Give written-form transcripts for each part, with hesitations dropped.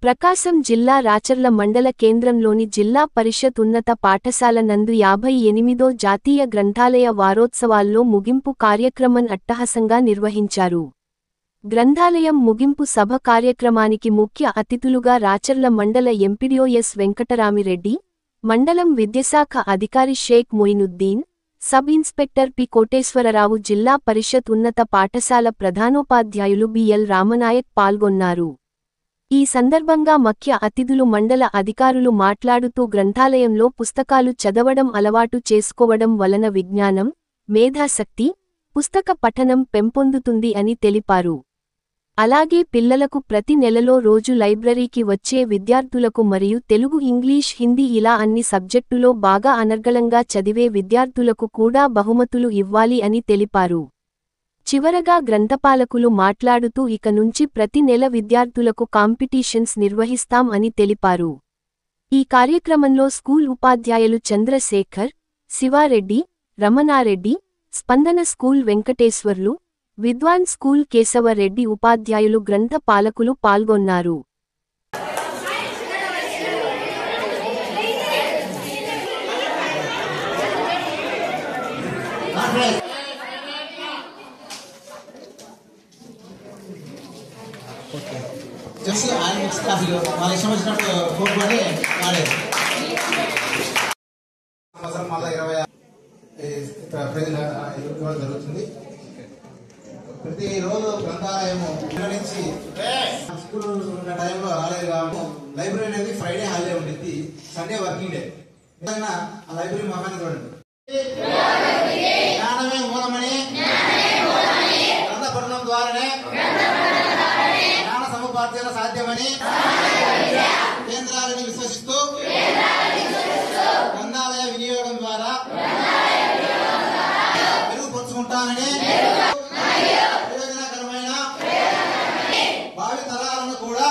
ప్రకాశం జిల్లా రాచర్ల మండల కేంద్రంలోని జిల్లా పరిషత్ ఉన్నత పాఠశాల నందు 58వ జాతీయ గ్రంథాలయ వారోత్సవాల్లో ముగింపు కార్యక్రమం అట్టహాసంగా నిర్వహించారు. గ్రంథాలయం ముగింపు సభ కార్యక్రమానికి ముఖ్య అతిథులుగా రాచర్ల మండల ఎంపీడీఓ ఎస్ వెంకటరామిరెడ్డి, మండలం విద్యాశాఖ అధికారి Sheikh Moinuddin, sub inspector P Koteswararao, జిల్లా పరిషత్ ఉన్నత పాఠశాల ప్రధానోపాధ్యాయులు బిఎల్ రామనాయక్ పాల్గొన్నారు. ఈ సందర్భంగా ముఖ్య అతిథులు మండల అధికారులు మాట్లాడుతూ గ్రంథాలయంలో పుస్తకాలు చదవడం అలవాటు చేసుకోవడం వలన విజ్ఞానం, మేధాశక్తి, పుస్తక పఠనం పెంపొందుతుంది అని తెలిపారు. అలాగే పిల్లలకు ప్రతి నెలలో రోజు లైబ్రరీకి వచ్చే విద్యార్థులకు మరియు తెలుగు, ఇంగ్లీష్, హిందీ ఇలా అన్ని సబ్జెక్టులో బాగా అనర్గళంగా చదివే విద్యార్థులకు కూడా బహుమతులు ఇవ్వాలి అని తెలిపారు. చివరగా గ్రంథపాలకులు మాట్లాడుతూ ఇక నుంచి ప్రతి నెల విద్యార్థులకు కాంపిటీషన్స్ నిర్వహిస్తాం అని తెలిపారు. ఈ కార్యక్రమంలో స్కూల్ ఉపాధ్యాయులు చంద్రశేఖర్, శివారెడ్డి, రమణారెడ్డి, స్పందన స్కూల్ వెంకటేశ్వర్లు, విద్వాన్ స్కూల్ కేశవరెడ్డి ఉపాధ్యాయులు, గ్రంథ పాలకులు పాల్గొన్నారు. జస్ట్ ఆయన బుక్స్ క్లాసులు వాళ్ళ ఇష్టం వచ్చినట్టు కోరుకొని వాడేది. మళ్ళీ 20 జరుగుతుంది. ప్రతిరోజు గ్రంథాలయము నుంచి స్కూల్ ఉన్న టైంలో రాలేదు కాబట్టి లైబ్రరీ అనేది ఫ్రైడే హాలిడే ఉండింది, సండే వర్కింగ్ డే. ఏదైనా ఆ లైబ్రరీ మొహాన్ని చూడండి. జ్ఞానమే మూలమని గ్రంథ పఠనం ద్వారానే జ్ఞాన సముపార్జన సాధ్యమని కేంద్రాలని విశ్వసిస్తూ గ్రంథాలయ వినియోగం ద్వారా మెరుగుపరుచుకుంటానని ప్రయోజనకరమైన భావి తరాలను కూడా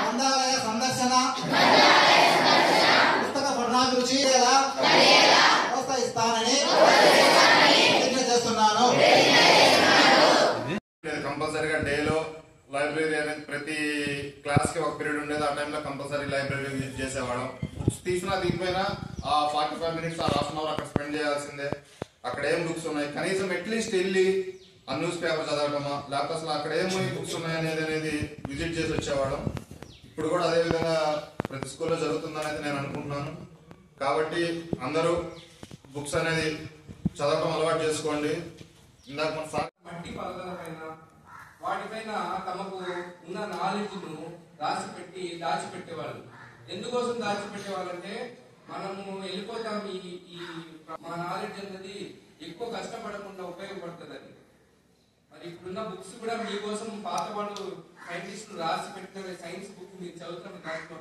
గ్రంథాలయ సందర్శన, పుస్తక పఠనాభిరుచి ప్రోత్సహిస్తానని ప్రతిజ్ఞ చేస్తున్నాను. కంపల్సరీగా డేలో లైబ్రరీ అనేది ప్రతి క్లాస్ కి ఒక పీరియడ్ ఉండేది. ఆ టైంలో కంపల్సరీ లైబ్రరీ విజిట్ చేసేవాళ్ళం. బుక్స్ తీసినా దీనిపైన ఆ 45 మినిట్స్, ఆ హాఫ్ అన్ అవర్ అక్కడ స్పెండ్ చేయాల్సిందే. అక్కడ ఏం బుక్స్ ఉన్నాయి, కనీసం అట్లీస్ట్ వెళ్ళి ఆ న్యూస్ పేపర్ చదవడమా, లేకపోతే అసలు అక్కడ ఏం బుక్స్ ఉన్నాయి అనేది విజిట్ చేసి వచ్చేవాళ్ళం. ఇప్పుడు కూడా అదే విధంగా ప్రతి స్కూల్లో జరుగుతుందనేది నేను అనుకుంటున్నాను. కాబట్టి అందరూ బుక్స్ అనేది చదవడం అలవాటు చేసుకోండి. ఇందాక మన మట్టి పదార్థాలపైన వాటిపైన తమకు ఉన్న నాలెడ్జ్ను దాచిపెట్టేవాళ్ళు. ఎందుకోసం దాచిపెట్టేవాళ్ళంటే మనము వెళ్ళిపోతాం, ఈ మా నాలెడ్జ్ అనేది ఎక్కువ కష్టపడకుండా ఉపయోగపడుతుందని. మరి ఇప్పుడున్న బుక్స్ కూడా మీకోసం పాత వాళ్ళు సైంటిస్టులు రాసి పెట్టిన సైన్స్ బుక్ మీరు చదువుతున్న దాంట్లో